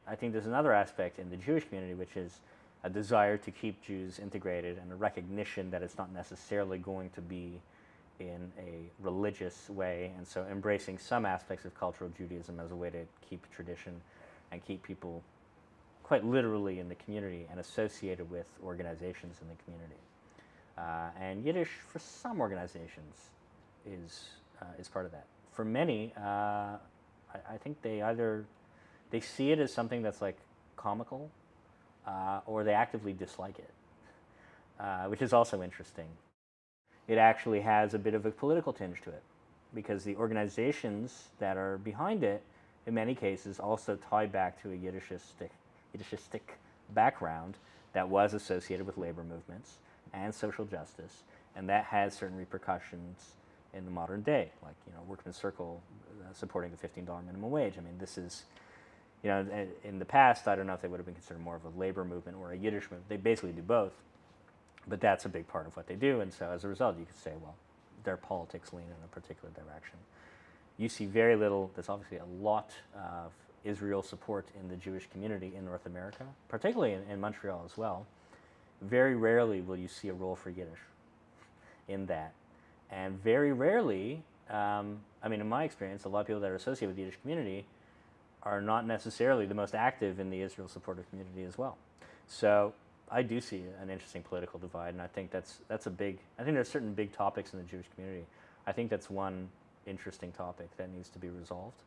I think there's another aspect in the Jewish community, which is a desire to keep Jews integrated and a recognition that it's not necessarily going to be in a religious way, and so embracing some aspects of cultural Judaism as a way to keep tradition and keep people quite literally in the community and associated with organizations in the community. And Yiddish, for some organizations, is part of that. For many, I think they see it as something that's like comical, or they actively dislike it, which is also interesting. It actually has a bit of a political tinge to it, because the organizations that are behind it, in many cases, also tie back to a Yiddishistic background that was associated with labor movements and social justice, and that has certain repercussions in the modern day, like Workmen's Circle supporting the $15 minimum wage. I mean, this is, in the past, I don't know if they would have been considered more of a labor movement or a Yiddish movement. They basically do both. But that's a big part of what they do, and so as a result, you could say, well, their politics lean in a particular direction. You see very little, there's obviously a lot of Israel support in the Jewish community in North America, particularly in Montreal as well. Very rarely will you see a role for Yiddish in that. And very rarely, in my experience, a lot of people that are associated with the Yiddish community are not necessarily the most active in the Israel supportive community as well. So I do see an interesting political divide, and I think that's a big, I think there's certain big topics in the Jewish community. I think that's one interesting topic that needs to be resolved.